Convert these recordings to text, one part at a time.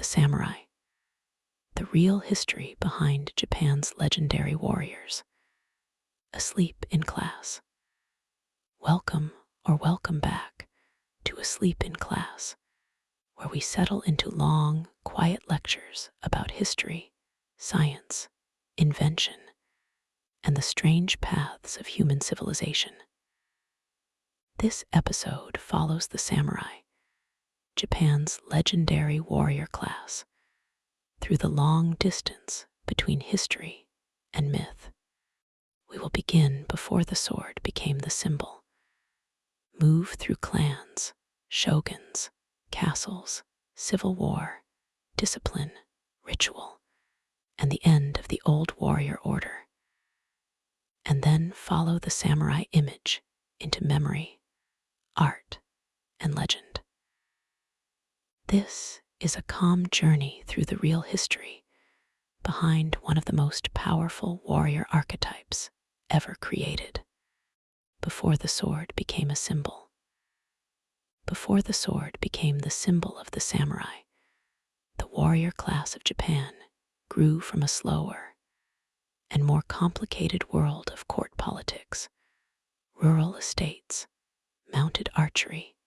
The samurai, the real history behind Japan's legendary warriors. Asleep in class. Welcome or welcome back to Asleep in Class, where we settle into long, quiet lectures about history, science, invention, and the strange paths of human civilization. This episode follows the samurai, Japan's legendary warrior class, through the long distance between history and myth. We will begin before the sword became the symbol, move through clans, shoguns, castles, civil war, discipline, ritual, and the end of the old warrior order, and then follow the samurai image into memory, art, and legend. This is a calm journey through the real history behind one of the most powerful warrior archetypes ever created. Before the sword became a symbol. Before the sword became the symbol of the samurai, the warrior class of Japan grew from a slower and more complicated world of court politics, rural estates, mounted archery,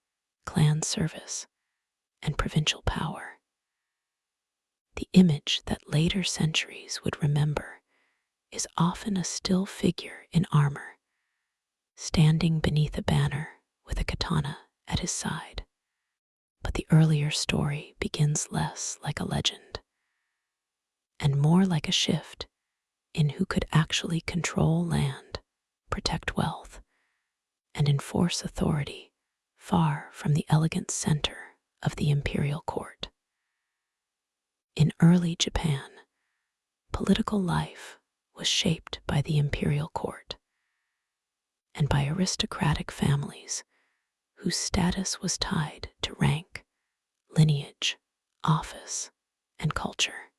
clan service, and provincial power. The image that later centuries would remember is often a still figure in armor, standing beneath a banner with a katana at his side. But the earlier story begins less like a legend and more like a shift in who could actually control land, protect wealth, and enforce authority far from the elegant center of the imperial court. In early Japan, political life was shaped by the imperial court and by aristocratic families whose status was tied to rank, lineage, office, and culture.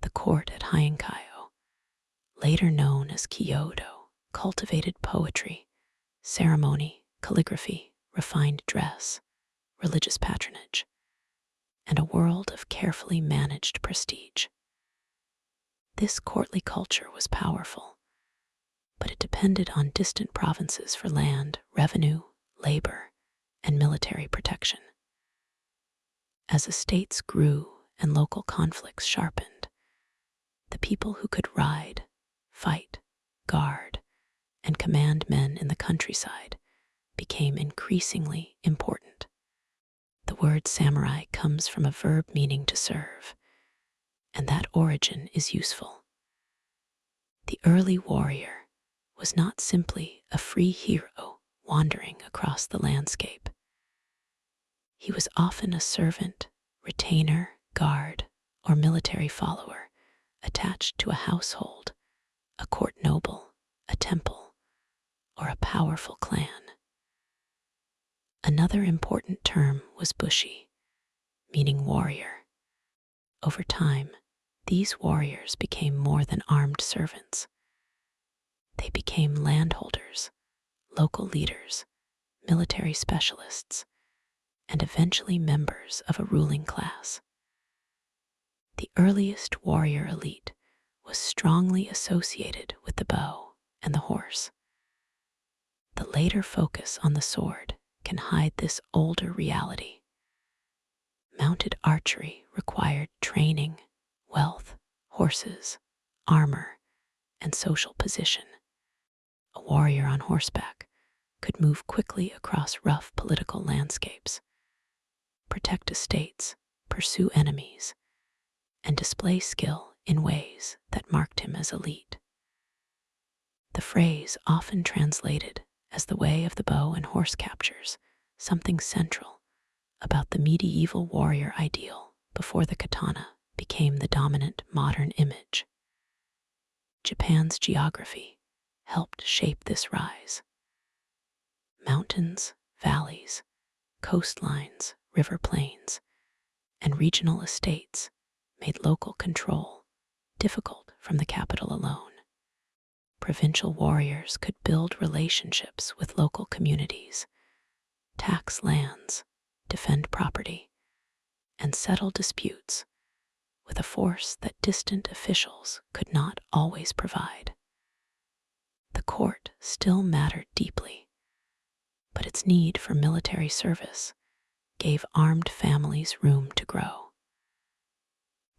The court at Heian-kaiō, later known as Kyoto, cultivated poetry, ceremony, calligraphy, refined dress, religious patronage, and a world of carefully managed prestige. This courtly culture was powerful, but it depended on distant provinces for land, revenue, labor, and military protection. As estates grew and local conflicts sharpened, the people who could ride, fight, guard, and command men in the countryside became increasingly important. The word samurai comes from a verb meaning to serve, and that origin is useful. The early warrior was not simply a free hero wandering across the landscape. He was often a servant, retainer, guard, or military follower attached to a household, a court noble, a temple, or a powerful clan. Another important term was bushi, meaning warrior. Over time, these warriors became more than armed servants. They became landholders, local leaders, military specialists, and eventually members of a ruling class. The earliest warrior elite was strongly associated with the bow and the horse. The later focus on the sword can hide this older reality. Mounted archery required training, wealth, horses, armor, and social position. A warrior on horseback could move quickly across rough political landscapes, protect estates, pursue enemies, and display skill in ways that marked him as elite. The phrase often translated as the way of the bow and horse captures something central about the medieval warrior ideal before the katana became the dominant modern image. Japan's geography helped shape this rise. Mountains, valleys, coastlines, river plains, and regional estates made local control difficult from the capital alone. Provincial warriors could build relationships with local communities, tax lands, defend property, and and settle disputes with a force that distant officials could not always provide. The court still mattered deeply, but its need for military service gave armed families room to grow.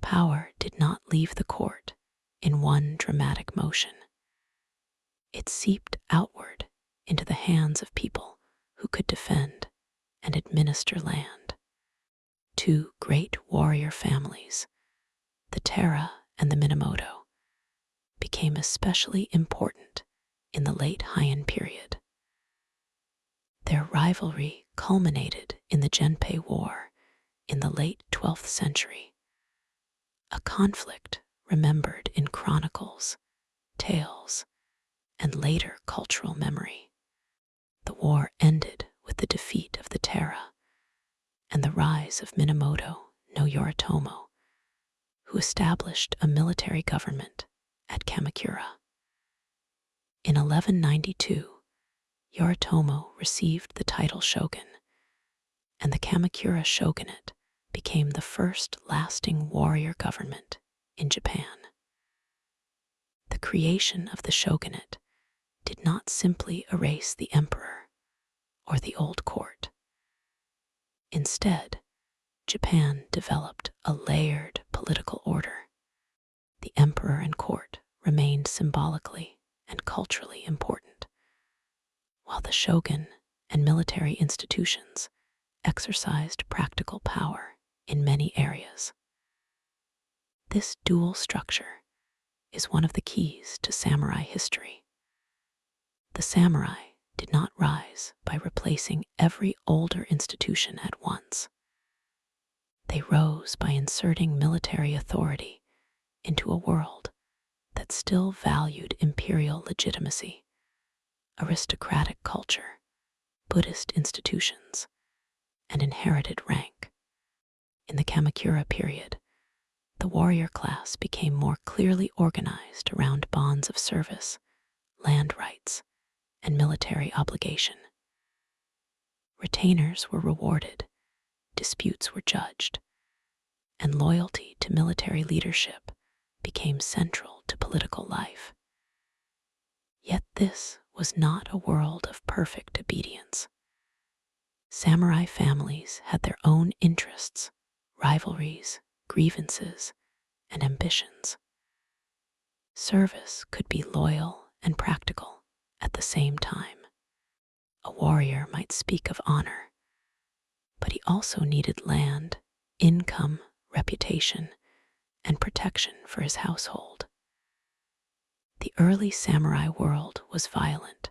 Power did not leave the court in one dramatic motion. It seeped outward into the hands of people who could defend and administer land. Two great warrior families, the Taira and the Minamoto, became especially important in the late Heian period. Their rivalry culminated in the Genpei War in the late 12th century, a conflict remembered in chronicles, tales, and later cultural memory. The war ended with the defeat of the Taira and the rise of Minamoto no Yoritomo, who established a military government at Kamakura. In 1192, Yoritomo received the title shogun, and the Kamakura shogunate became the first lasting warrior government in Japan. The creation of the shogunate did not simply erase the emperor or the old court. Instead, Japan developed a layered political order. The emperor and court remained symbolically and culturally important, while the shogun and military institutions exercised practical power in many areas. This dual structure is one of the keys to samurai history. The samurai did not rise by replacing every older institution at once. They rose by inserting military authority into a world that still valued imperial legitimacy, aristocratic culture, Buddhist institutions, and inherited rank. In the Kamakura period, the warrior class became more clearly organized around bonds of service, land rights, and military obligation. Retainers were rewarded, disputes were judged, and loyalty to military leadership became central to political life. Yet this was not a world of perfect obedience. Samurai families had their own interests, rivalries, grievances, and ambitions. Service could be loyal and practical at the same time. A warrior might speak of honor, but he also needed land, income, reputation, and protection for his household. The early samurai world was violent,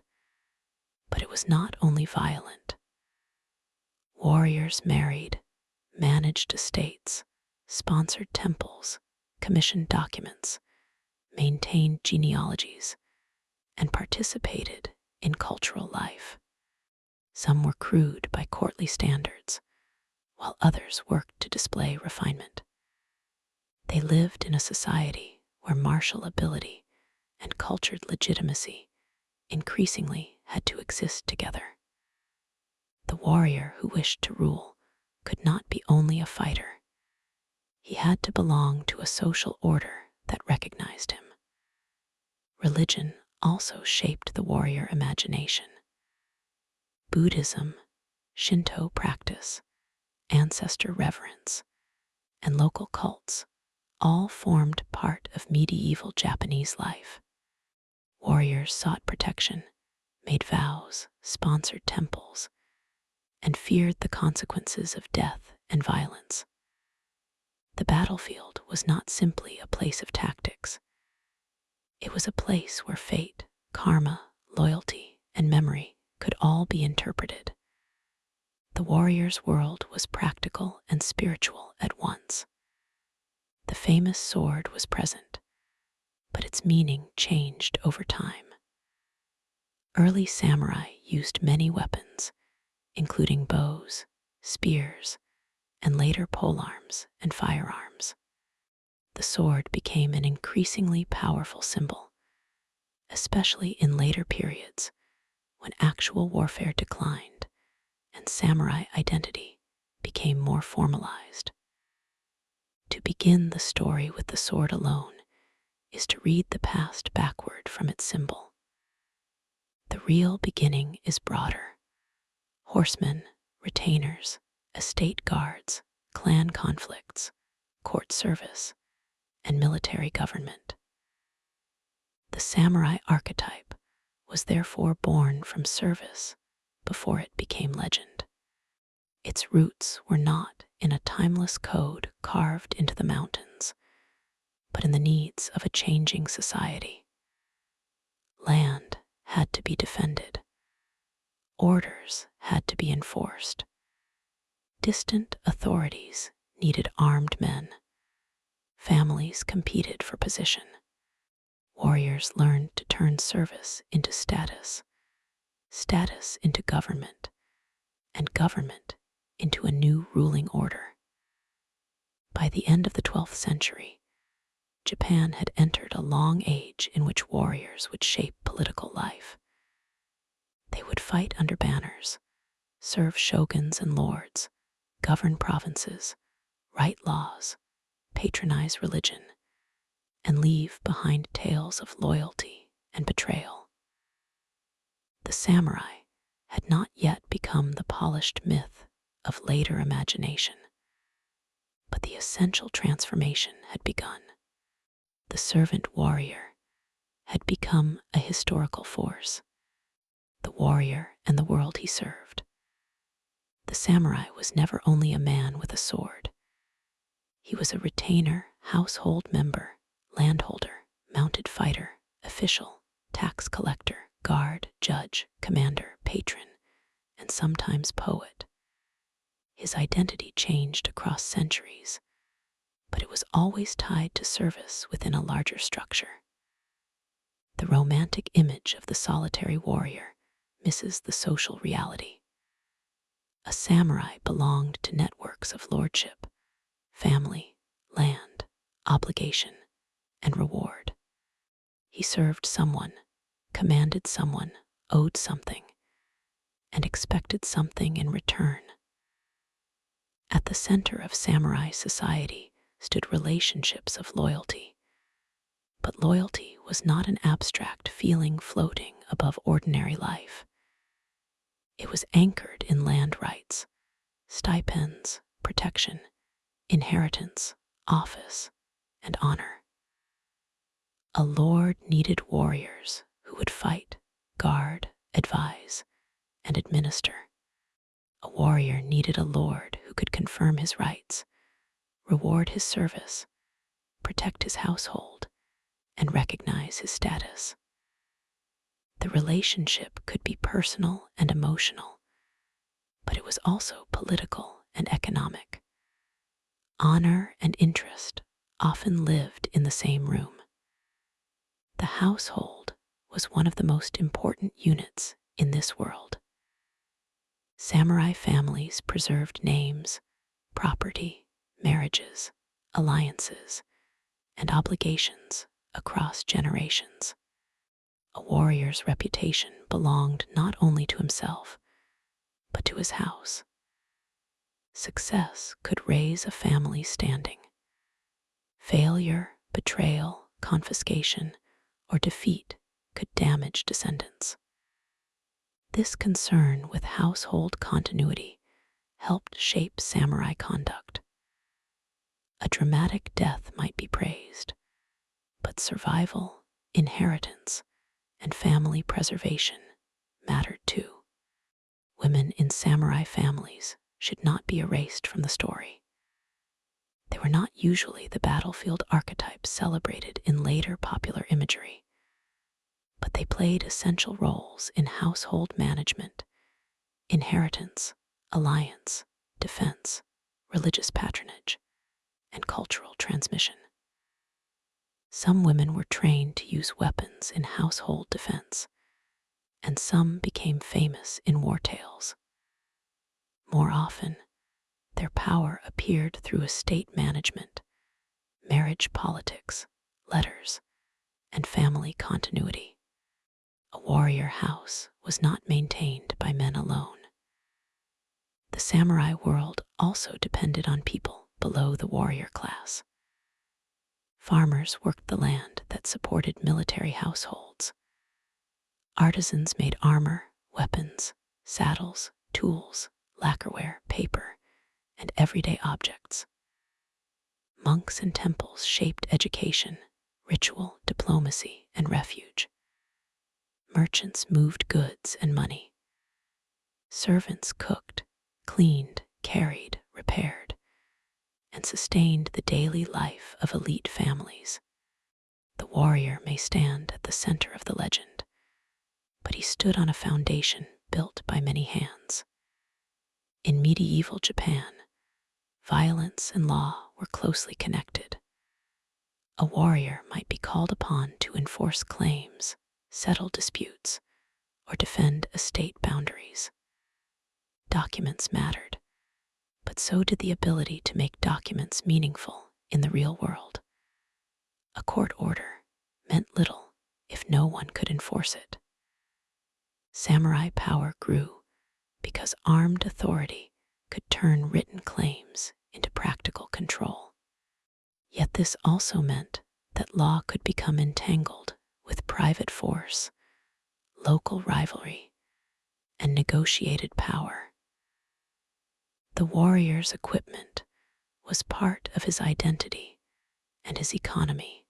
but it was not only violent. Warriors married, managed estates, sponsored temples, commissioned documents, maintained genealogies, and participated in cultural life. Some were crude by courtly standards, while others worked to display refinement. They lived in a society where martial ability and cultured legitimacy increasingly had to exist together. The warrior who wished to rule could not be only a fighter. He had to belong to a social order that recognized him. Religion also shaped the warrior imagination. Buddhism, Shinto practice, ancestor reverence, and local cults all formed part of medieval Japanese life. Warriors sought protection, made vows, sponsored temples, and feared the consequences of death and violence. The battlefield was not simply a place of tactics. It was a place where fate, karma, loyalty, and memory could all be interpreted. The warrior's world was practical and spiritual at once. The famous sword was present, but its meaning changed over time. Early samurai used many weapons, including bows, spears, and later polearms and firearms. The sword became an increasingly powerful symbol, especially in later periods when actual warfare declined and samurai identity became more formalized. begin the story with the sword alone is to read the past backward from its symbol. The real beginning is broader. Horsemen, retainers, estate guards, clan conflicts, court service, and military government. The samurai archetype was therefore born from service before it became legend. Its roots were not in a timeless code carved into the mountains, but in the needs of a changing society. Land had to be defended. Orders had to be enforced. Distant authorities needed armed men. Families competed for position. Warriors learned to turn service into status, status into government, and government into a new ruling order. By the end of the 12th century, Japan had entered a long age in which warriors would shape political life. They would fight under banners, serve shoguns and lords, govern provinces, write laws, patronize religion, and leave behind tales of loyalty and betrayal. The samurai had not yet become the polished myth of later imagination, but the essential transformation had begun. The servant warrior had become a historical force, the warrior and the world he served. The samurai was never only a man with a sword. He was a retainer, household member, landholder, mounted fighter, official, tax collector, guard, judge, commander, patron, and sometimes poet. His identity changed across centuries, but it was always tied to service within a larger structure. The romantic image of the solitary warrior misses the social reality. A samurai belonged to networks of lordship, family, land, obligation, and reward. He served someone, commanded someone, owed something, and expected something in return. At the center of samurai society stood relationships of loyalty. But loyalty was not an abstract feeling floating above ordinary life. It was anchored in land rights, stipends, protection, inheritance, office, and honor. A lord needed warriors who would fight, guard, advise, and administer. A warrior needed a lord who could confirm his rights, reward his service, protect his household, and recognize his status. The relationship could be personal and emotional, but it was also political and economic. Honor and interest often lived in the same room. The household was one of the most important units in this world. Samurai families preserved names, property, marriages, alliances, and obligations across generations. A warrior's reputation belonged not only to himself, but to his house. Success could raise a family's standing. Failure, betrayal, confiscation, or defeat could damage descendants. This concern with household continuity helped shape samurai conduct. A dramatic death might be praised, but survival, inheritance, and family preservation mattered too. Women in samurai families should not be erased from the story. They were not usually the battlefield archetypes celebrated in later popular imagery, but they played essential roles in household management, inheritance, alliance, defense, religious patronage, and cultural transmission. Some women were trained to use weapons in household defense, and some became famous in war tales. More often, their power appeared through estate management, marriage politics, letters, and family continuity. A warrior house was not maintained by men alone. The samurai world also depended on people below the warrior class. Farmers worked the land that supported military households. Artisans made armor, weapons, saddles, tools, lacquerware, paper, and everyday objects. Monks and temples shaped education, ritual, diplomacy, and refuge. Merchants moved goods and money. Servants cooked, cleaned, carried, repaired, and sustained the daily life of elite families. The warrior may stand at the center of the legend, but he stood on a foundation built by many hands. In medieval Japan, violence and law were closely connected. A warrior might be called upon to enforce claims, settle disputes, or defend estate boundaries. Documents mattered, but so did the ability to make documents meaningful in the real world. A court order meant little if no one could enforce it. Samurai power grew because armed authority could turn written claims into practical control. Yet this also meant that law could become entangled with private force, local rivalry, and negotiated power. The warrior's equipment was part of his identity and his economy.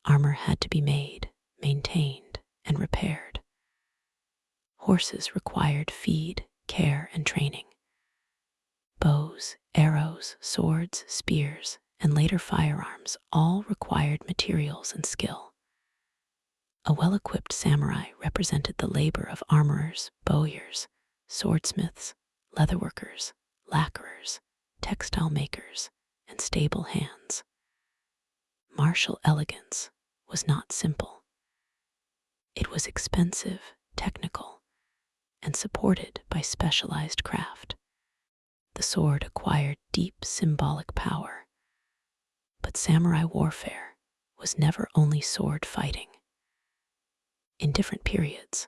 Armor had to be made, maintained, and repaired. Horses required feed, care, and training. Bows, arrows, swords, spears, and later firearms all required materials and skill. A well-equipped samurai represented the labor of armorers, bowyers, swordsmiths, leatherworkers, lacquerers, textile makers, and stable hands. Martial elegance was not simple. It was expensive, technical, and supported by specialized craft. The sword acquired deep symbolic power, but samurai warfare was never only sword fighting. In different periods,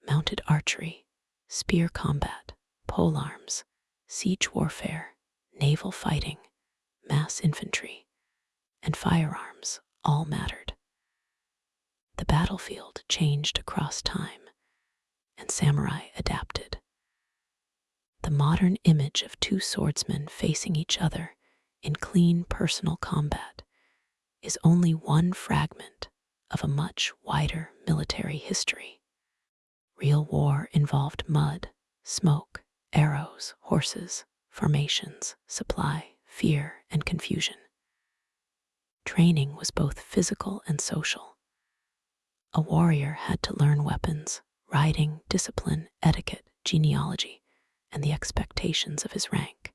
mounted archery, spear combat, polearms, siege warfare, naval fighting, mass infantry, and firearms all mattered. The battlefield changed across time, and samurai adapted. The modern image of two swordsmen facing each other in clean personal combat is only one fragment of a much wider military history. Real war involved mud, smoke, arrows, horses, formations, supply, fear, and confusion. Training was both physical and social. A warrior had to learn weapons, riding, discipline, etiquette, genealogy, and the expectations of his rank.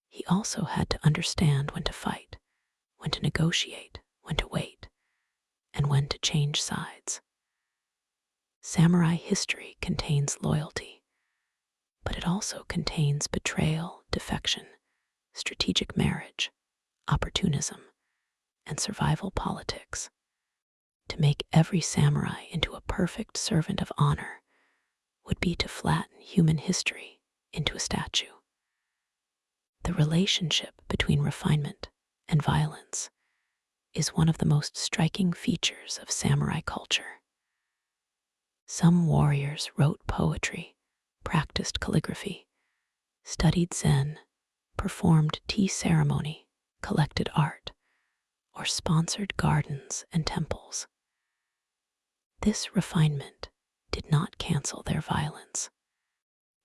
He also had to understand when to fight, when to negotiate, when to wait, and when to change sides. Samurai history contains loyalty, but it also contains betrayal, defection, strategic marriage, opportunism, and survival politics. To make every samurai into a perfect servant of honor would be to flatten human history into a statue. The relationship between refinement and violence is one of the most striking features of samurai culture. Some warriors wrote poetry, practiced calligraphy, studied Zen, performed tea ceremony, collected art, or sponsored gardens and temples. This refinement did not cancel their violence.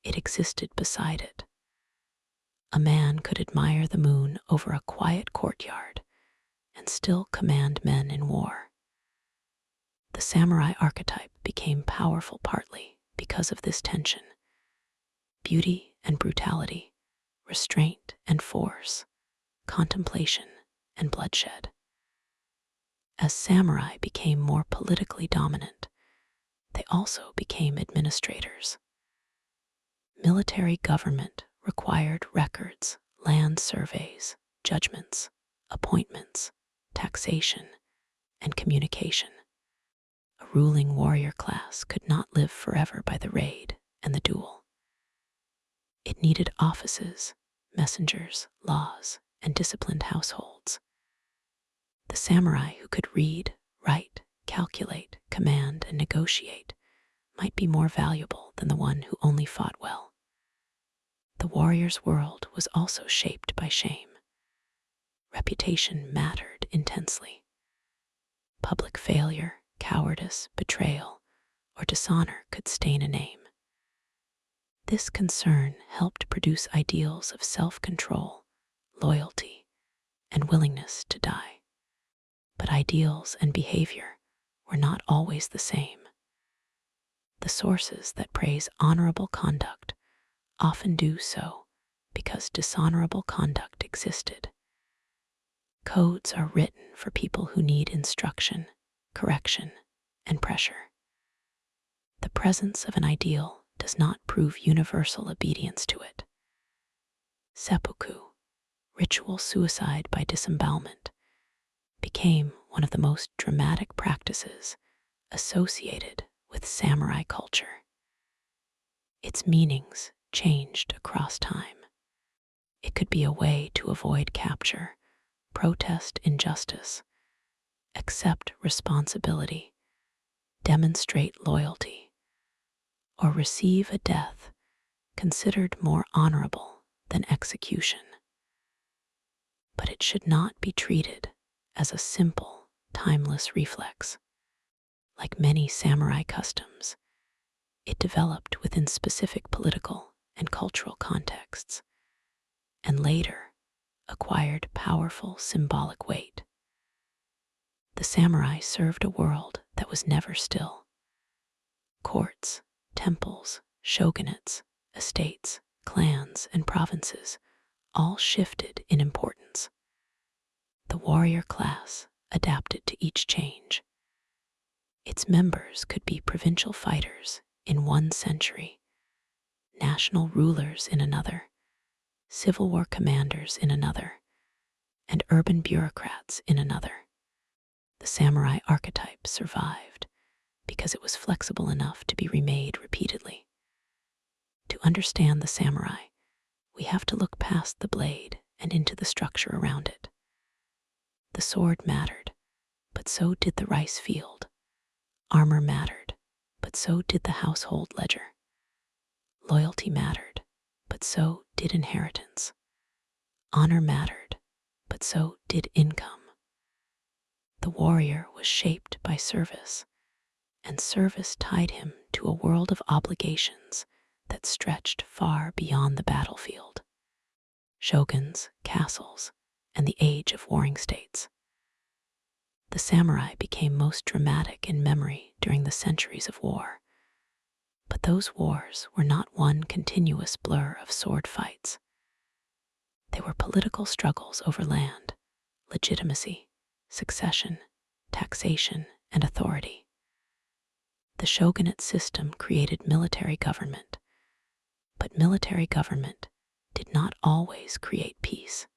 It existed beside it. A man could admire the moon over a quiet courtyard and still command men in war. The samurai archetype became powerful partly because of this tension. Beauty and brutality, restraint and force, contemplation and bloodshed. As samurai became more politically dominant, they also became administrators. Military government required records, land surveys, judgments, appointments, taxation, and communication. A ruling warrior class could not live forever by the raid and the duel. It needed offices, messengers, laws, and disciplined households. The samurai who could read, write, calculate, command, and negotiate might be more valuable than the one who only fought well. The warrior's world was also shaped by shame. Reputation mattered intensely. Public failure, cowardice, betrayal, or dishonor could stain a name. This concern helped produce ideals of self-control, loyalty, and willingness to die. But ideals and behavior were not always the same. The sources that praise honorable conduct often do so because dishonorable conduct existed. Codes are written for people who need instruction, correction, and pressure. The presence of an ideal does not prove universal obedience to it. Seppuku, ritual suicide by disembowelment, became one of the most dramatic practices associated with samurai culture. Its meanings changed across time. It could be a way to avoid capture, protest injustice, accept responsibility, demonstrate loyalty, or receive a death considered more honorable than execution. But it should not be treated as a simple, timeless reflex. Like many samurai customs, it developed within specific political and cultural contexts, and later acquired powerful symbolic weight. The samurai served a world that was never still. Courts, temples, shogunates, estates, clans, and provinces all shifted in importance. The warrior class adapted to each change. Its members could be provincial fighters in one century, national rulers in another, Civil War commanders in another, and urban bureaucrats in another. The samurai archetype survived because it was flexible enough to be remade repeatedly. To understand the samurai, we have to look past the blade and into the structure around it. The sword mattered, but so did the rice field. Armor mattered, but so did the household ledger. Loyalty mattered, but so did inheritance. Honor mattered, but so did income. The warrior was shaped by service, and service tied him to a world of obligations that stretched far beyond the battlefield. Shoguns, castles, and the age of warring states. The samurai became most dramatic in memory during the centuries of war. But those wars were not one continuous blur of sword fights. They were political struggles over land, legitimacy, succession, taxation, and authority. The shogunate system created military government, but military government did not always create peace.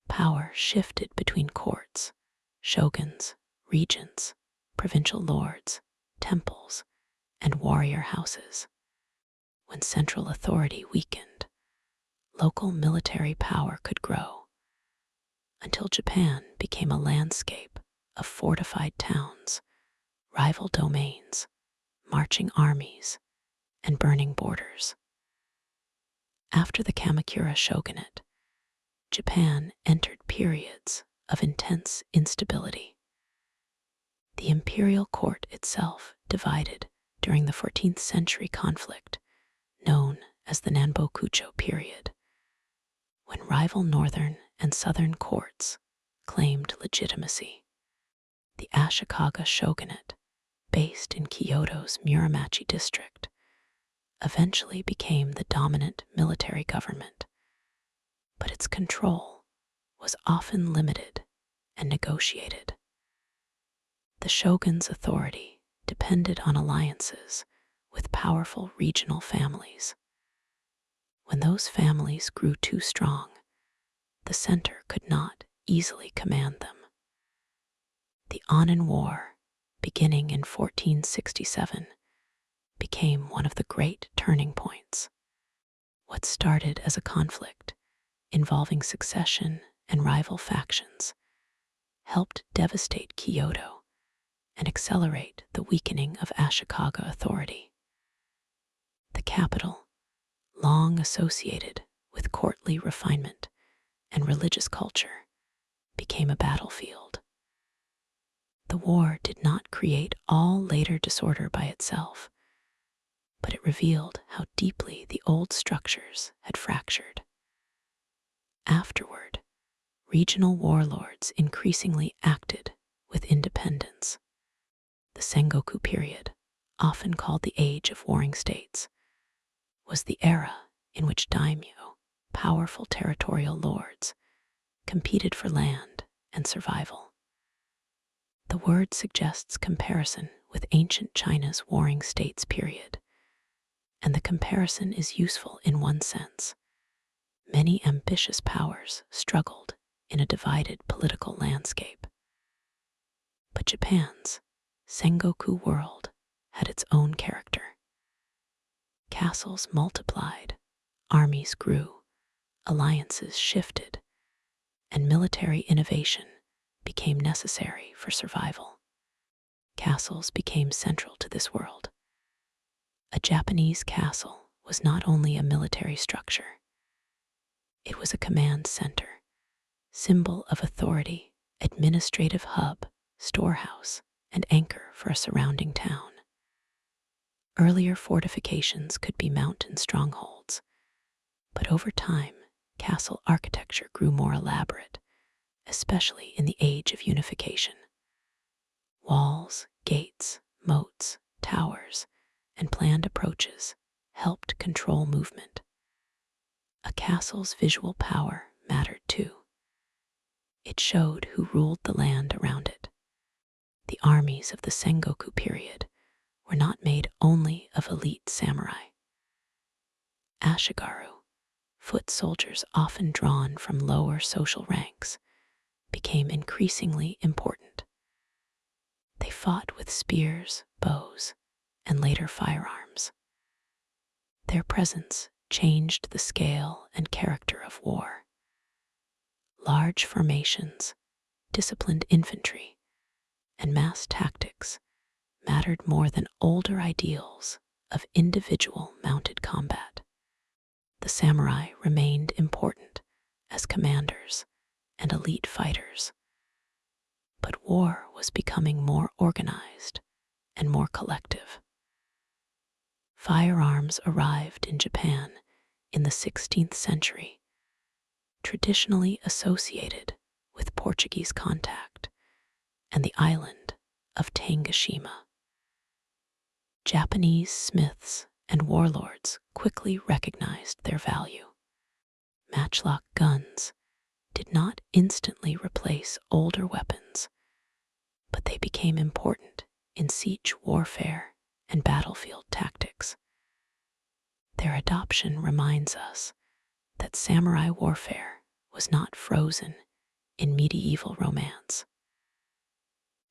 Power shifted between courts, shoguns, regents, provincial lords, temples, and warrior houses. When central authority weakened, local military power could grow, until Japan became a landscape of fortified towns, rival domains, marching armies, and burning borders. After the Kamakura shogunate, Japan entered periods of intense instability. The imperial court itself divided during the 14th century conflict, known as the Nanbokucho period, when rival northern and southern courts claimed legitimacy. The Ashikaga shogunate, based in Kyoto's Muramachi district, eventually became the dominant military government, but its control was often limited and negotiated. The shogun's authority depended on alliances with powerful regional families. When those families grew too strong, the center could not easily command them. The Anin War, beginning in 1467, became one of the great turning points. What started as a conflict involving succession and rival factions helped devastate Kyoto and accelerate the weakening of Ashikaga authority. The capital, long associated with courtly refinement and religious culture, became a battlefield. The war did not create all later disorder by itself, but it revealed how deeply the old structures had fractured. Afterward, regional warlords increasingly acted with independence. The Sengoku period, often called the Age of Warring States, was the era in which daimyo, powerful territorial lords, competed for land and survival. The word suggests comparison with ancient China's Warring States period, and the comparison is useful in one sense. Many ambitious powers struggled in a divided political landscape. But Japan's Sengoku world had its own character. Castles multiplied, armies grew, alliances shifted, and military innovation became necessary for survival. Castles became central to this world. A Japanese castle was not only a military structure, it was a command center, symbol of authority, administrative hub, storehouse, and anchor for a surrounding town. Earlier fortifications could be mountain strongholds, but over time, castle architecture grew more elaborate, especially in the age of unification. Walls, gates, moats, towers, and planned approaches helped control movement. A castle's visual power mattered too. It showed who ruled the land around it. The armies of the Sengoku period were not made only of elite samurai. Ashigaru, foot soldiers often drawn from lower social ranks, became increasingly important. They fought with spears, bows, and later firearms. Their presence changed the scale and character of war. Large formations, disciplined infantry, and mass tactics mattered more than older ideals of individual mounted combat. The samurai remained important as commanders and elite fighters, but war was becoming more organized and more collective. Firearms arrived in Japan in the 16th century, traditionally associated with Portuguese contact and the island of Tanegashima. Japanese smiths and warlords quickly recognized their value. Matchlock guns did not instantly replace older weapons, but they became important in siege warfare and battlefield tactics. Their adoption reminds us that samurai warfare was not frozen in medieval romance.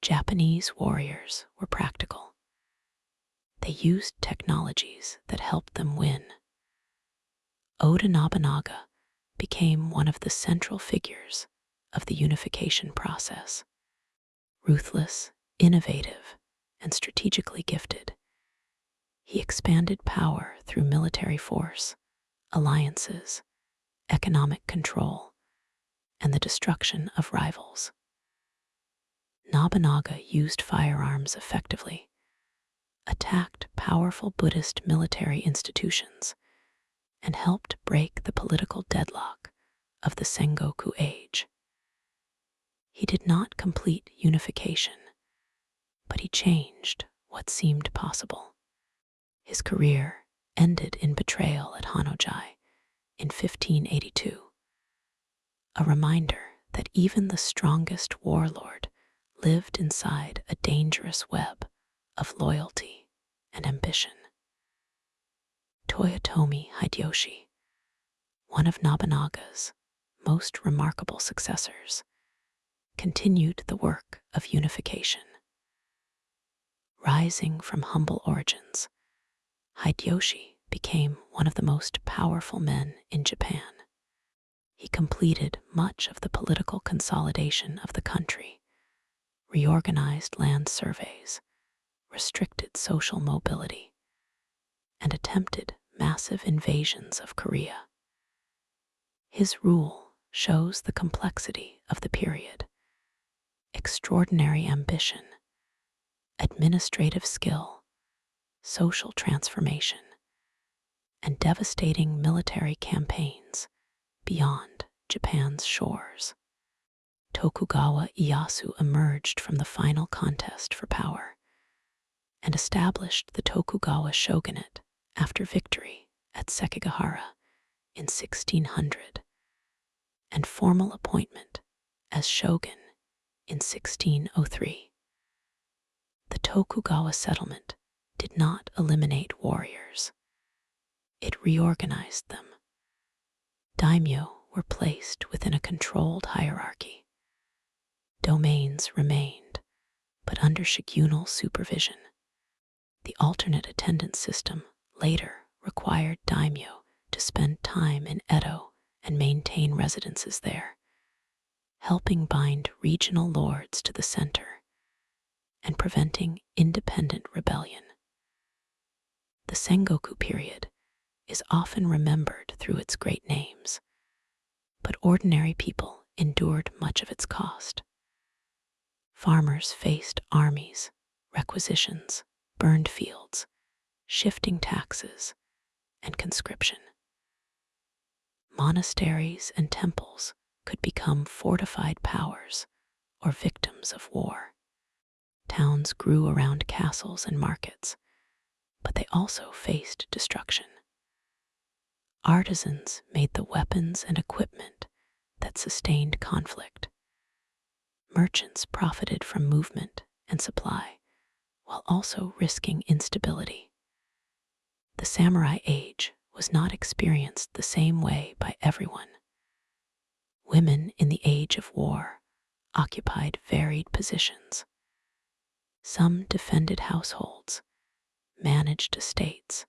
Japanese warriors were practical. They used technologies that helped them win. Oda Nobunaga became one of the central figures of the unification process. Ruthless, innovative, and strategically gifted, he expanded power through military force, alliances, economic control, and the destruction of rivals. Nobunaga used firearms effectively, attacked powerful Buddhist military institutions, and helped break the political deadlock of the Sengoku age. He did not complete unification, but he changed what seemed possible. His career ended in betrayal at Hanojai in 1582, a reminder that even the strongest warlord lived inside a dangerous web of loyalty and ambition. Toyotomi Hideyoshi, one of Nobunaga's most remarkable successors, continued the work of unification. Rising from humble origins, Hideyoshi became one of the most powerful men in Japan. He completed much of the political consolidation of the country, reorganized land surveys, restricted social mobility, and attempted massive invasions of Korea. His rule shows the complexity of the period: extraordinary ambition, administrative skill, social transformation, and devastating military campaigns beyond Japan's shores. Tokugawa Ieyasu emerged from the final contest for power and established the Tokugawa shogunate after victory at Sekigahara in 1600 and formal appointment as shogun in 1603. The Tokugawa settlement did not eliminate warriors. It reorganized them. Daimyo were placed within a controlled hierarchy. Domains remained, but under shogunal supervision. The alternate attendance system later required daimyo to spend time in Edo and maintain residences there, helping bind regional lords to the center and preventing independent rebellion. The Sengoku period is often remembered through its great names, but ordinary people endured much of its cost. Farmers faced armies, requisitions, burned fields, shifting taxes, and conscription. Monasteries and temples could become fortified powers or victims of war. Towns grew around castles and markets, but they also faced destruction. Artisans made the weapons and equipment that sustained conflict. Merchants profited from movement and supply, while also risking instability. The samurai age was not experienced the same way by everyone. Women in the age of war occupied varied positions. Some defended households, managed estates,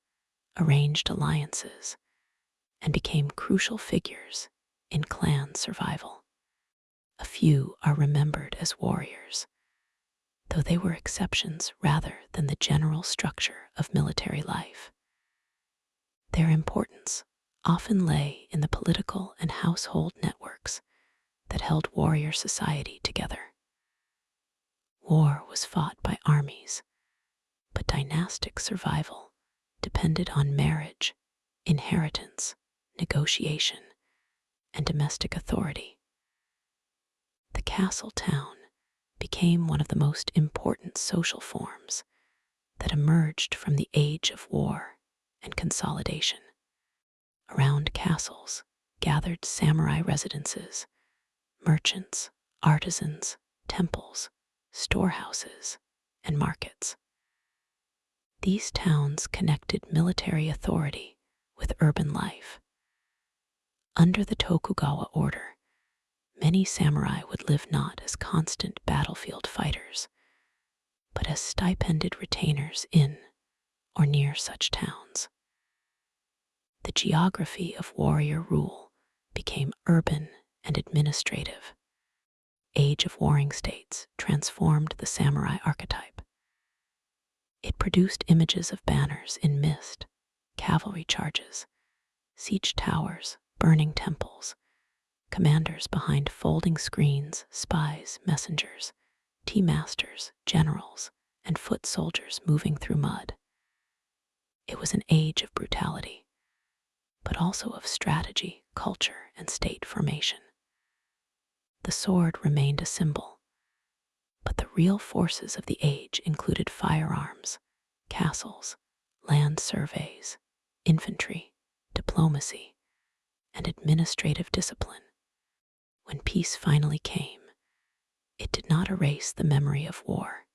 arranged alliances, and became crucial figures in clan survival. A few are remembered as warriors, though they were exceptions rather than the general structure of military life. Their importance often lay in the political and household networks that held warrior society together. War was fought by armies, but dynastic survival depended on marriage, inheritance, negotiation, and domestic authority. The castle town became one of the most important social forms that emerged from the age of war and consolidation. Around castles gathered samurai residences, merchants, artisans, temples, storehouses, and markets. These towns connected military authority with urban life. Under the Tokugawa order, many samurai would live not as constant battlefield fighters, but as stipended retainers in or near such towns. The geography of warrior rule became urban and administrative. Age of Warring States transformed the samurai archetype. It produced images of banners in mist, cavalry charges, siege towers, burning temples, commanders behind folding screens, spies, messengers, tea masters, generals, and foot soldiers moving through mud. It was an age of brutality, but also of strategy, culture, and state formation. The sword remained a symbol, but the real forces of the age included firearms, castles, land surveys, infantry, diplomacy, and administrative discipline. When peace finally came, it did not erase the memory of war.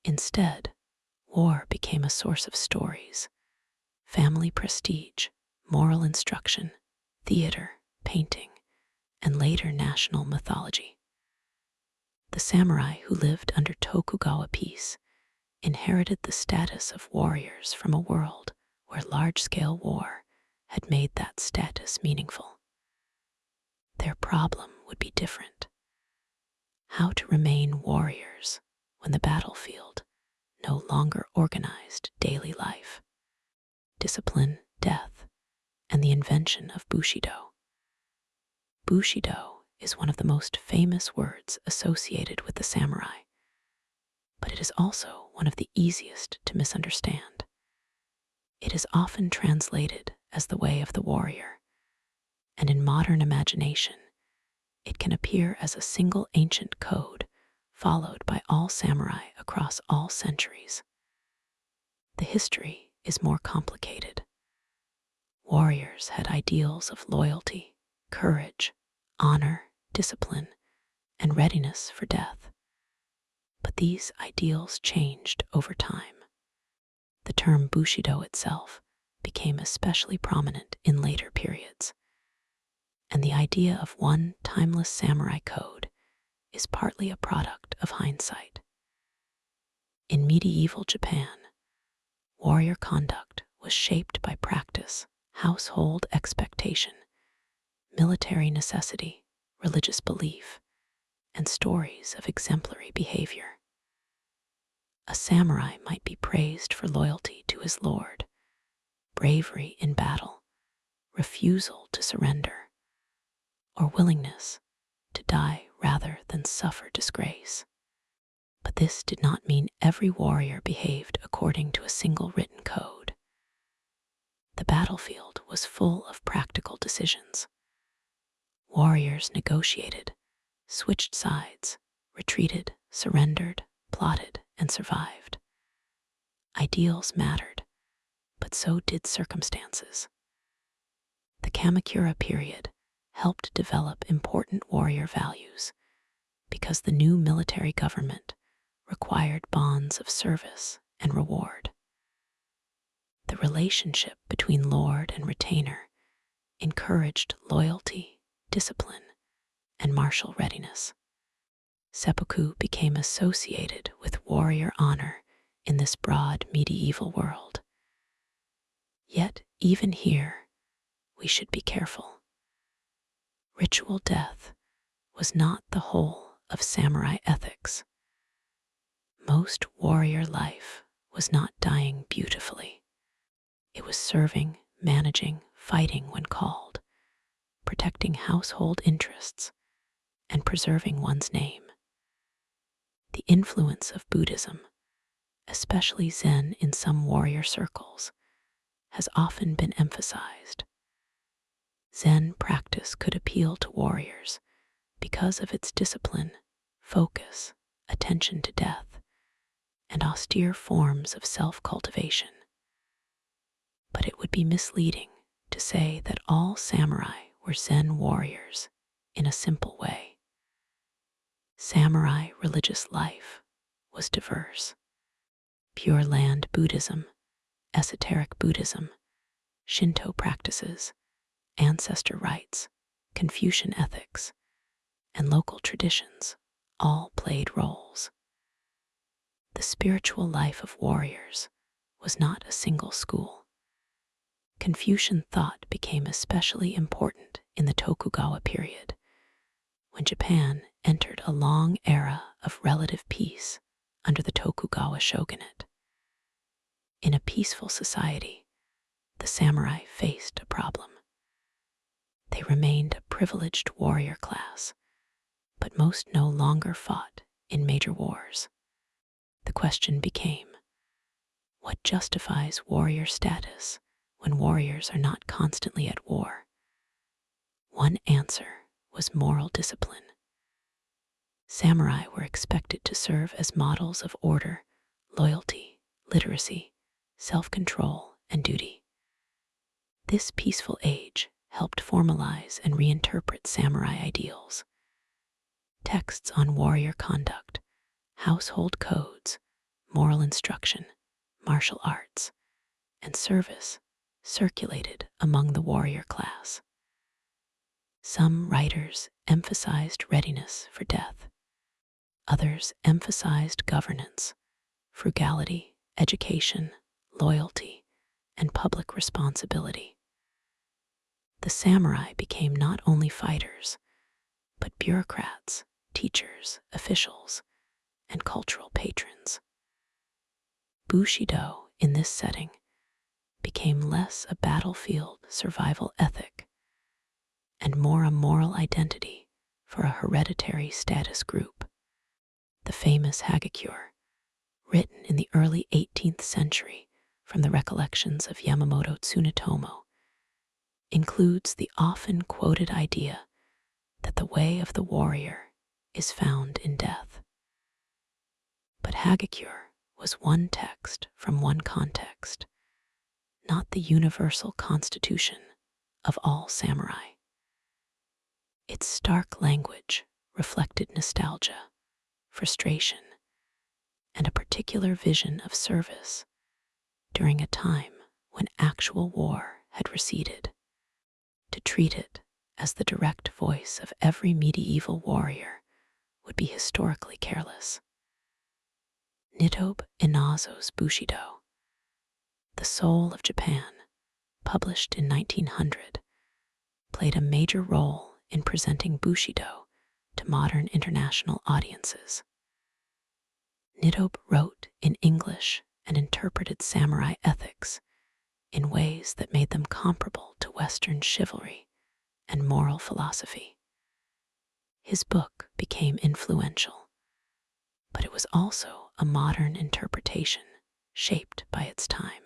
Instead, war became a source of stories, family prestige, moral instruction, theater, painting, and later national mythology. The samurai who lived under Tokugawa peace inherited the status of warriors from a world where large-scale war had made that status meaningful. Their problem would be different: how to remain warriors when the battlefield no longer organized daily life, discipline, death, and the invention of Bushido. Bushido is one of the most famous words associated with the samurai, but it is also one of the easiest to misunderstand. It is often translated as the way of the warrior, and in modern imagination, it can appear as a single ancient code followed by all samurai across all centuries. The history is more complicated. Warriors had ideals of loyalty, courage, honor, discipline, and readiness for death. But these ideals changed over time. The term Bushido itself became especially prominent in later periods, and the idea of one timeless samurai code is partly a product of hindsight. In medieval Japan, warrior conduct was shaped by practice, household expectation, military necessity, religious belief, and stories of exemplary behavior. A samurai might be praised for loyalty to his lord, bravery in battle, refusal to surrender, or willingness to die rather than suffer disgrace. But this did not mean every warrior behaved according to a single written code. The battlefield was full of practical decisions. Warriors negotiated, switched sides, retreated, surrendered, plotted, and survived. Ideals mattered, but so did circumstances. The Kamakura period helped develop important warrior values because the new military government required bonds of service and reward. The relationship between lord and retainer encouraged loyalty, discipline, and martial readiness. Seppuku became associated with warrior honor in this broad medieval world. Yet, even here, we should be careful. Ritual death was not the whole of samurai ethics. Most warrior life was not dying beautifully. It was serving, managing, fighting when called, protecting household interests, and preserving one's name. The influence of Buddhism, especially Zen in some warrior circles, has often been emphasized. Zen practice could appeal to warriors because of its discipline, focus, attention to death, and austere forms of self-cultivation. But it would be misleading to say that all samurai were Zen warriors in a simple way. Samurai religious life was diverse. Pure Land Buddhism, esoteric Buddhism, Shinto practices, ancestor rites, Confucian ethics, and local traditions all played roles. The spiritual life of warriors was not a single school. Confucian thought became especially important in the Tokugawa period, when Japan entered a long era of relative peace under the Tokugawa shogunate. In a peaceful society, the samurai faced a problem. They remained a privileged warrior class, but most no longer fought in major wars. The question became, what justifies warrior status when warriors are not constantly at war? One answer was moral discipline. Samurai were expected to serve as models of order, loyalty, literacy, self-control, and duty. This peaceful age helped formalize and reinterpret samurai ideals. Texts on warrior conduct, household codes, moral instruction, martial arts, and service circulated among the warrior class. Some writers emphasized readiness for death. Others emphasized governance, frugality, education, loyalty, and public responsibility. The samurai became not only fighters, but bureaucrats teachers, officials, and cultural patrons. Bushido, in this setting, became less a battlefield survival ethic and more a moral identity for a hereditary status group. The famous Hagakure, written in the early 18th century from the recollections of Yamamoto Tsunetomo, includes the often quoted idea that the way of the warrior is found in death. But Hagakure was one text from one context, not the universal constitution of all samurai. Its stark language reflected nostalgia, frustration, and a particular vision of service during a time when actual war had receded. To treat it as the direct voice of every medieval warrior would be historically careless. Nitobe Inazo's Bushido, The Soul of Japan, published in 1900, played a major role in presenting Bushido to modern international audiences. Nitobe wrote in English and interpreted samurai ethics in ways that made them comparable to Western chivalry and moral philosophy. His book became influential, but it was also a modern interpretation shaped by its time.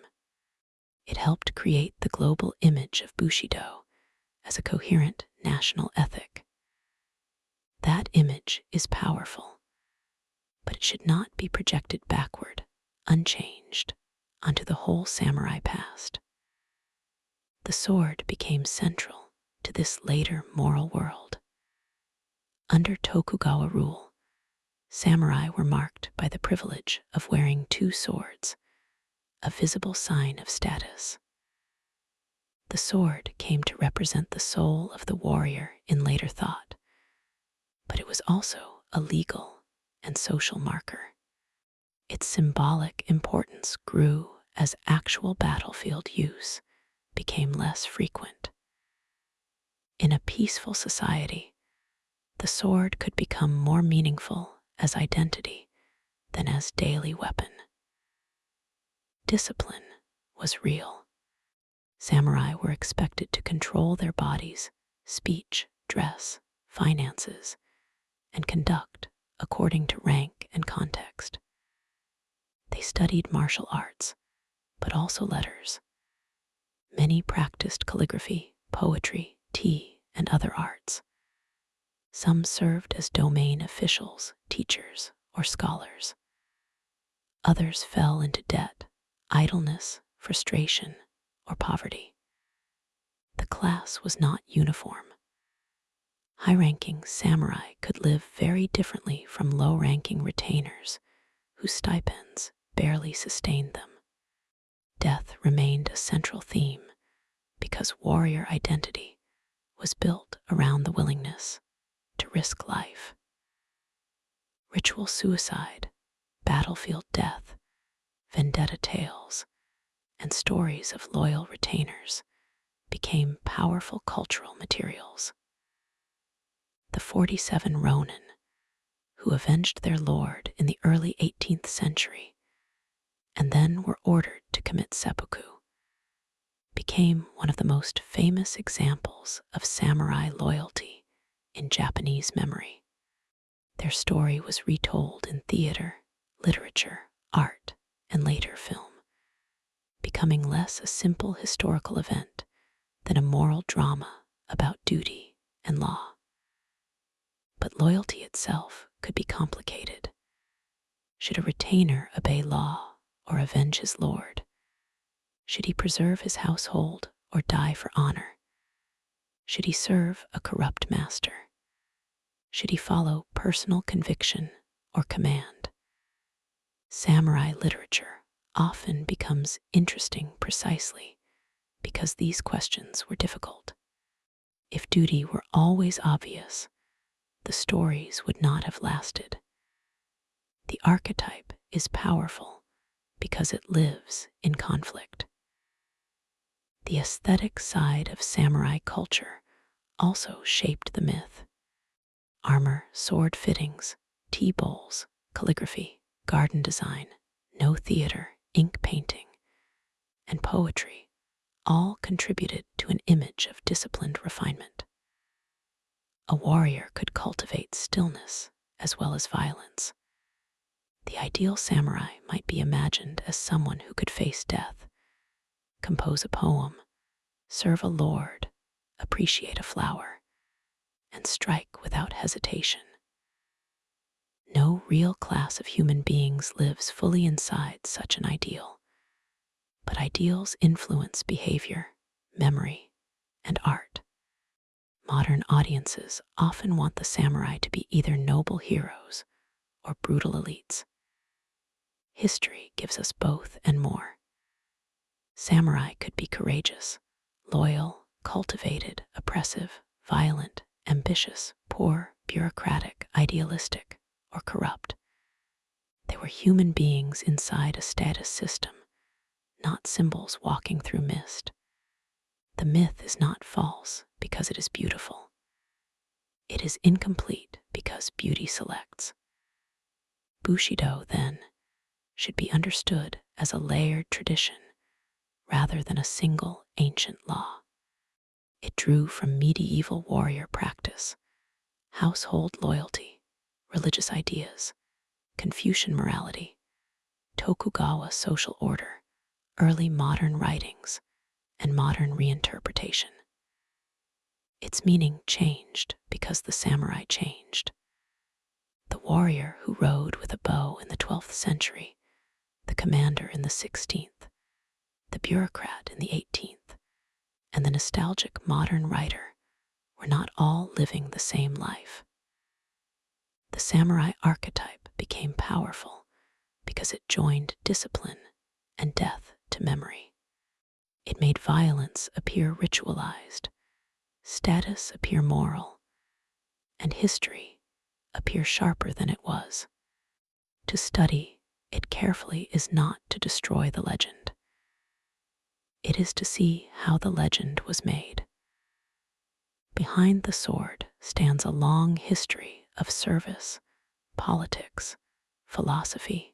It helped create the global image of Bushido as a coherent national ethic. That image is powerful, but it should not be projected backward, unchanged, onto the whole samurai past. The sword became central to this later moral world. Under Tokugawa rule, samurai were marked by the privilege of wearing two swords, a visible sign of status. The sword came to represent the soul of the warrior in later thought, but it was also a legal and social marker. Its symbolic importance grew as actual battlefield use became less frequent. In a peaceful society, the sword could become more meaningful as identity than as daily weapon. Discipline was real. Samurai were expected to control their bodies, speech, dress, finances, and conduct according to rank and context. They studied martial arts, but also letters. Many practiced calligraphy, poetry, tea, and other arts. Some served as domain officials, teachers, or scholars. Others fell into debt, idleness, frustration, or poverty. The class was not uniform. High-ranking samurai could live very differently from low-ranking retainers whose stipends barely sustained them. Death remained a central theme because warrior identity was built around the willingness to risk life. Ritual suicide, battlefield death, vendetta tales, and stories of loyal retainers became powerful cultural materials. The 47 Ronin, who avenged their lord in the early 18th century and then were ordered to commit seppuku, became one of the most famous examples of samurai loyalty in Japanese memory. Their story was retold in theater, literature, art, and later film, becoming less a simple historical event than a moral drama about duty and law. But loyalty itself could be complicated. Should a retainer obey law or avenge his lord? Should he preserve his household or die for honor? Should he serve a corrupt master? Should he follow personal conviction or command? Samurai literature often becomes interesting precisely because these questions were difficult. If duty were always obvious, the stories would not have lasted. The archetype is powerful because it lives in conflict. The aesthetic side of samurai culture also shaped the myth. armor, sword fittings, tea bowls, calligraphy, garden design, no theater, ink painting, and poetry all contributed to an image of disciplined refinement. A warrior could cultivate stillness as well as violence. The ideal samurai might be imagined as someone who could face death, compose a poem, serve a lord, appreciate a flower, and strike without hesitation. No real class of human beings lives fully inside such an ideal, but ideals influence behavior, memory, and art. Modern audiences often want the samurai to be either noble heroes or brutal elites. History gives us both and more. Samurai could be courageous, loyal, cultivated, oppressive, violent, ambitious, poor, bureaucratic, idealistic, or corrupt. They were human beings inside a status system, not symbols walking through mist. The myth is not false because it is beautiful. It is incomplete because beauty selects. Bushido, then, should be understood as a layered tradition rather than a single ancient law. It drew from medieval warrior practice, household loyalty, religious ideas, Confucian morality, Tokugawa social order, early modern writings, and modern reinterpretation. Its meaning changed because the samurai changed. The warrior who rode with a bow in the 12th century, the commander in the 16th, the bureaucrat in the 18th, and the nostalgic modern writer were not all living the same life. The samurai archetype became powerful because it joined discipline and death to memory. It made violence appear ritualized, status appear moral, and history appear sharper than it was. To study it carefully is not to destroy the legend. It is to see how the legend was made. Behind the sword stands a long history of service, politics, philosophy,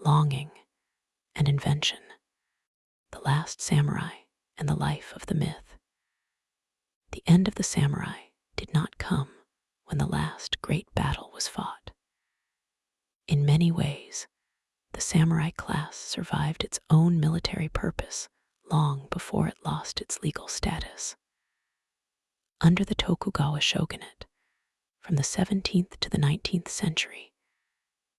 longing, and invention. The last samurai and the life of the myth. The end of the samurai did not come when the last great battle was fought. In many ways, the samurai class survived its own military purpose long before it lost its legal status. Under the Tokugawa shogunate, from the 17th to the 19th century,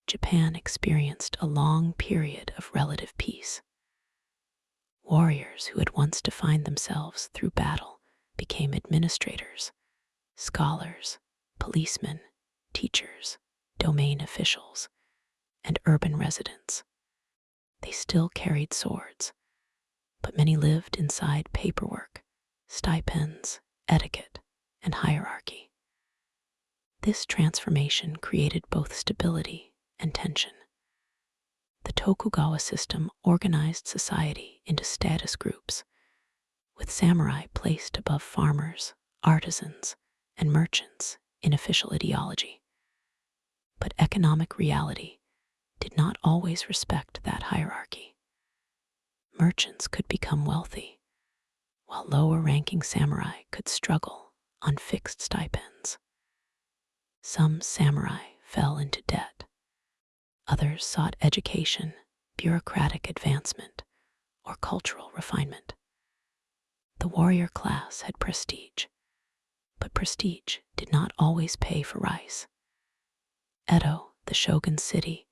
Japan experienced a long period of relative peace. Warriors who had once defined themselves through battle became administrators, scholars, policemen, teachers, domain officials, and urban residents. They still carried swords, but many lived inside paperwork, stipends, etiquette, and hierarchy. This transformation created both stability and tension. The Tokugawa system organized society into status groups, with samurai placed above farmers, artisans, and merchants in official ideology. But economic reality did not always respect that hierarchy. Merchants could become wealthy, while lower-ranking samurai could struggle on fixed stipends. Some samurai fell into debt. Others sought education, bureaucratic advancement, or cultural refinement. The warrior class had prestige, but prestige did not always pay for rice. Edo, the shogun's city,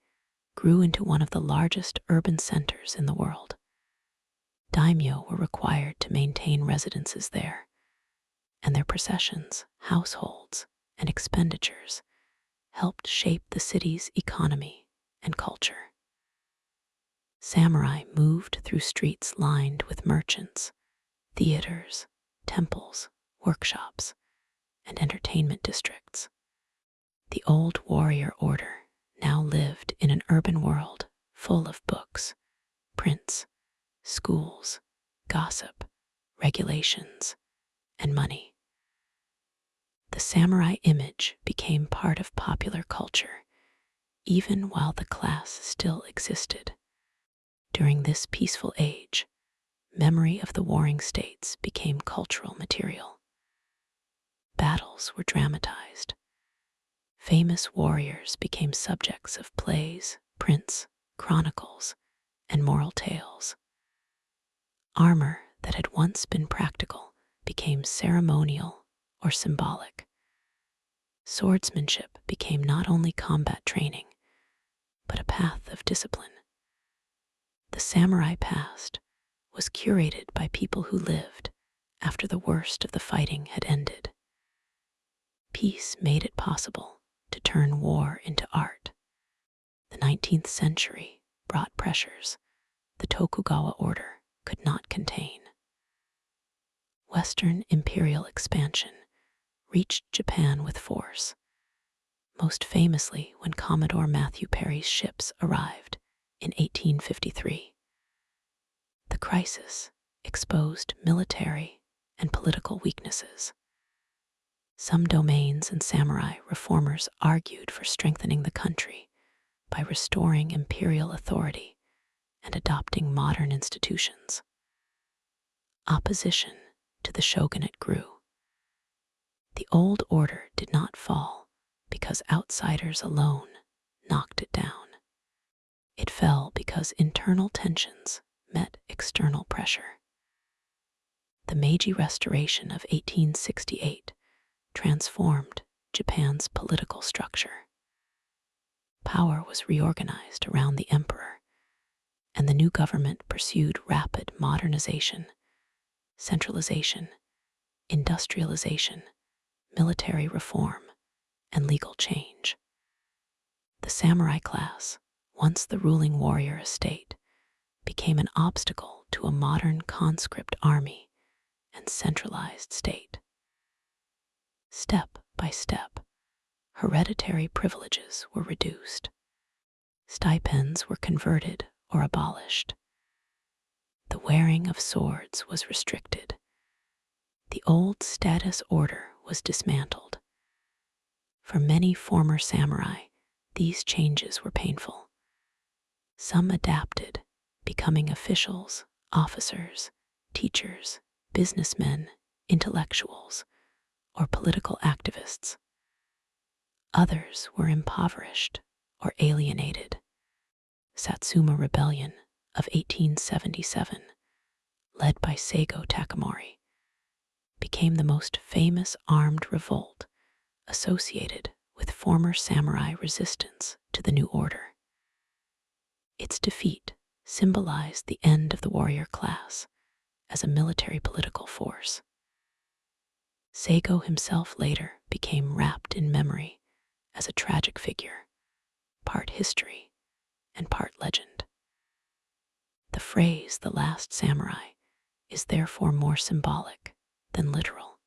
grew into one of the largest urban centers in the world. Daimyo were required to maintain residences there, and their processions, households, and expenditures helped shape the city's economy and culture. Samurai moved through streets lined with merchants, theaters, temples, workshops, and entertainment districts. The old warrior order now lived in an urban world full of books, prints, schools, gossip, regulations, and money. The samurai image became part of popular culture, even while the class still existed. During this peaceful age, memory of the warring states became cultural material. Battles were dramatized. Famous warriors became subjects of plays, prints, chronicles, and moral tales. Armor that had once been practical became ceremonial or symbolic. Swordsmanship became not only combat training, but a path of discipline. The samurai past was curated by people who lived after the worst of the fighting had ended. Peace made it possible to turn war into art. The 19th century brought pressures the Tokugawa order could not contain. Western imperial expansion reached Japan with force, most famously when Commodore Matthew Perry's ships arrived in 1853. The crisis exposed military and political weaknesses. Some domains and samurai reformers argued for strengthening the country by restoring imperial authority and adopting modern institutions. Opposition to the shogunate grew. The old order did not fall because outsiders alone knocked it down. It fell because internal tensions met external pressure. The Meiji Restoration of 1868 transformed Japan's political structure. Power was reorganized around the emperor, and the new government pursued rapid modernization, centralization, industrialization, military reform, and legal change. The samurai class, once the ruling warrior estate, became an obstacle to a modern conscript army and centralized state. Step by step, hereditary privileges were reduced. Stipends were converted or abolished. The wearing of swords was restricted. The old status order was dismantled. For many former samurai, these changes were painful. Some adapted, becoming officials, officers, teachers, businessmen, intellectuals, or political activists. Others were impoverished or alienated. Satsuma Rebellion of 1877, led by Seigo Takamori, became the most famous armed revolt associated with former samurai resistance to the new order. Its defeat symbolized the end of the warrior class as a military political force. Seigo himself later became wrapped in memory as a tragic figure, part history and part legend. The phrase "the last samurai" is therefore more symbolic than literal.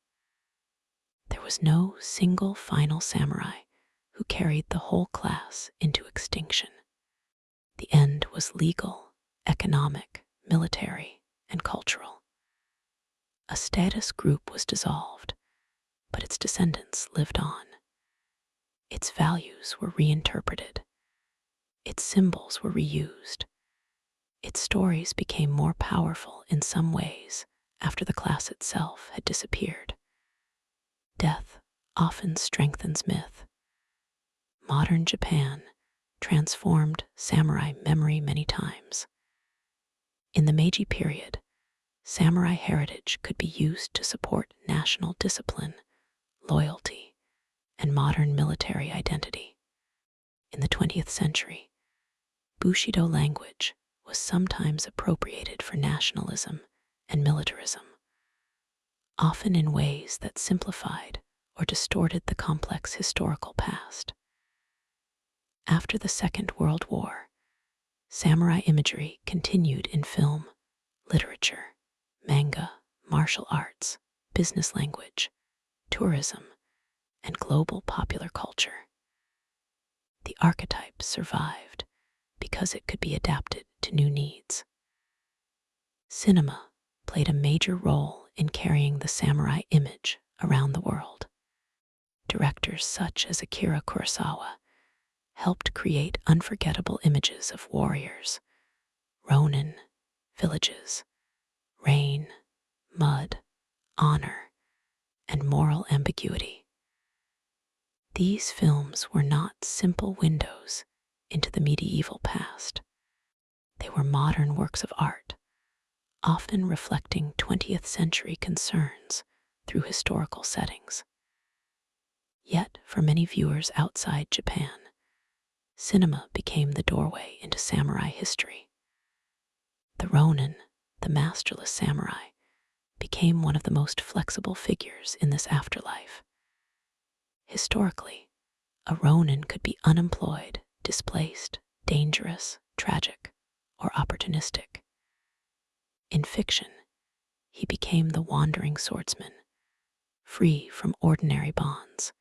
There was no single final samurai who carried the whole class into extinction. The end was legal, economic, military, and cultural. A status group was dissolved, but its descendants lived on. Its values were reinterpreted. Its symbols were reused. Its stories became more powerful in some ways after the class itself had disappeared. Death often strengthens myth. Modern Japan transformed samurai memory many times. In the Meiji period, samurai heritage could be used to support national discipline, loyalty, and modern military identity. In the 20th century, Bushido language was sometimes appropriated for nationalism and militarism, often in ways that simplified or distorted the complex historical past. After the Second World War, samurai imagery continued in film, literature, manga, martial arts, business language, tourism, and global popular culture. The archetype survived because it could be adapted to new needs. Cinema played a major role in carrying the samurai image around the world. Directors such as Akira Kurosawa helped create unforgettable images of warriors, ronin, villages, rain, mud, honor, and moral ambiguity. These films were not simple windows into the medieval past. They were modern works of art, often reflecting 20th century concerns through historical settings. Yet, for many viewers outside Japan, cinema became the doorway into samurai history. The Ronin, the masterless samurai, became one of the most flexible figures in this afterlife. Historically, a Ronin could be unemployed, displaced, dangerous, tragic, or opportunistic. In fiction, he became the wandering swordsman, free from ordinary bonds,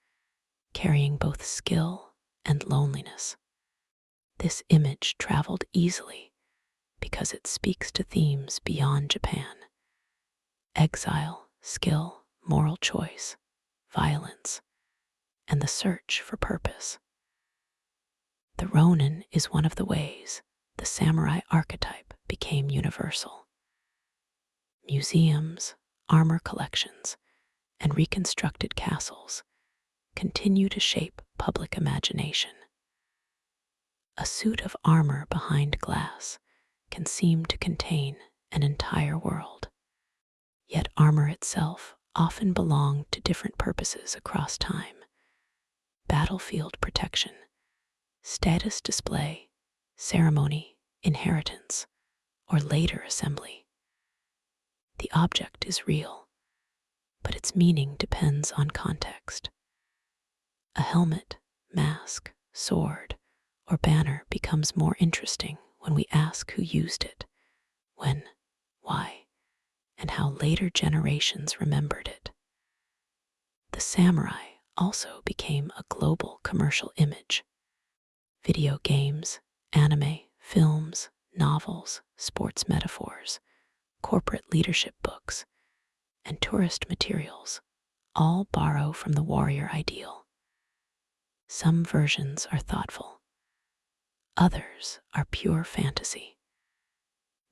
carrying both skill and loneliness. This image traveled easily because it speaks to themes beyond Japan: exile, skill, moral choice, violence, and the search for purpose. The Ronin is one of the ways the samurai archetype became universal. Museums, armor collections, and reconstructed castles continue to shape public imagination. A suit of armor behind glass can seem to contain an entire world. Yet armor itself often belonged to different purposes across time: battlefield protection, status display, ceremony, inheritance, or later assembly. The object is real, but its meaning depends on context. A helmet, mask, sword, or banner becomes more interesting when we ask who used it, when, why, and how later generations remembered it. The samurai also became a global commercial image. Video games, anime, films, novels, sports metaphors, corporate leadership books, and tourist materials all borrow from the warrior ideal. Some versions are thoughtful, others are pure fantasy.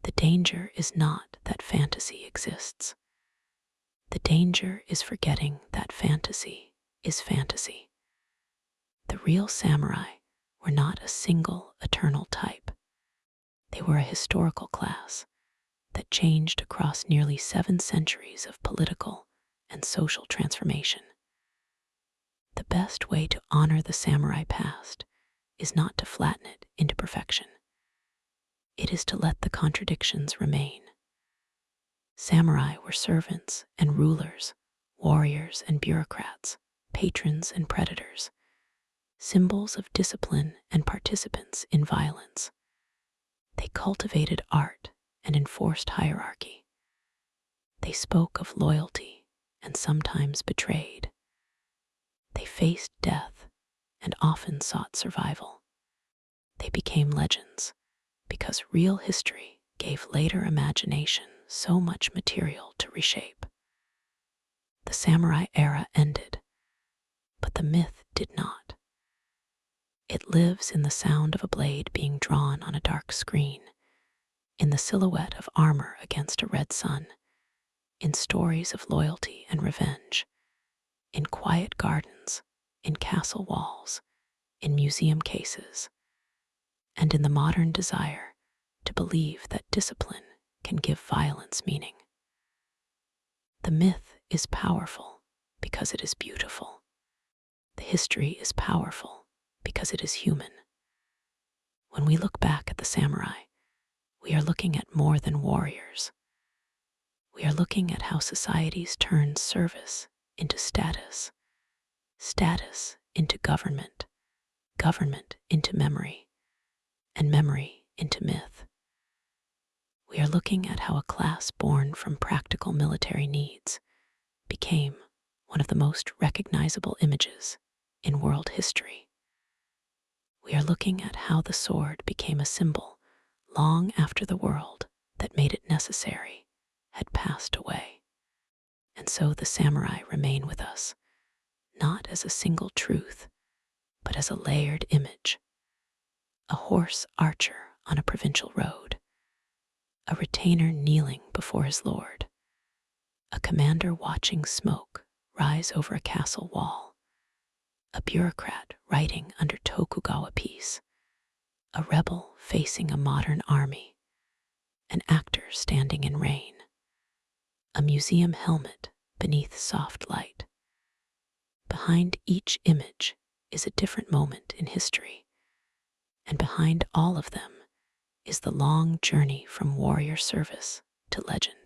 The danger is not that fantasy exists. The danger is forgetting that fantasy is fantasy. The real samurai were not a single eternal type. They were a historical class that changed across nearly 7 centuries of political and social transformation. The best way to honor the samurai past is not to flatten it into perfection. It is to let the contradictions remain. Samurai were servants and rulers, warriors and bureaucrats, patrons and predators, symbols of discipline and participants in violence. They cultivated art and enforced hierarchy. They spoke of loyalty and sometimes betrayed. They faced death and often sought survival. They became legends because real history gave later imagination so much material to reshape. The samurai era ended, but the myth did not. It lives in the sound of a blade being drawn on a dark screen, in the silhouette of armor against a red sun, in stories of loyalty and revenge, in quiet gardens, in castle walls, in museum cases, and in the modern desire to believe that discipline can give violence meaning. The myth is powerful because it is beautiful. The history is powerful because it is human. When we look back at the samurai, we are looking at more than warriors. We are looking at how societies turned service into status, status into government, government into memory, and memory into myth. We are looking at how a class born from practical military needs became one of the most recognizable images in world history. We are looking at how the sword became a symbol long after the world that made it necessary had passed away. And so the samurai remain with us, not as a single truth, but as a layered image. A horse archer on a provincial road, a retainer kneeling before his lord, a commander watching smoke rise over a castle wall, a bureaucrat writing under Tokugawa peace, a rebel facing a modern army, an actor standing in rain, a museum helmet beneath soft light. Behind each image is a different moment in history, and behind all of them is the long journey from warrior service to legend.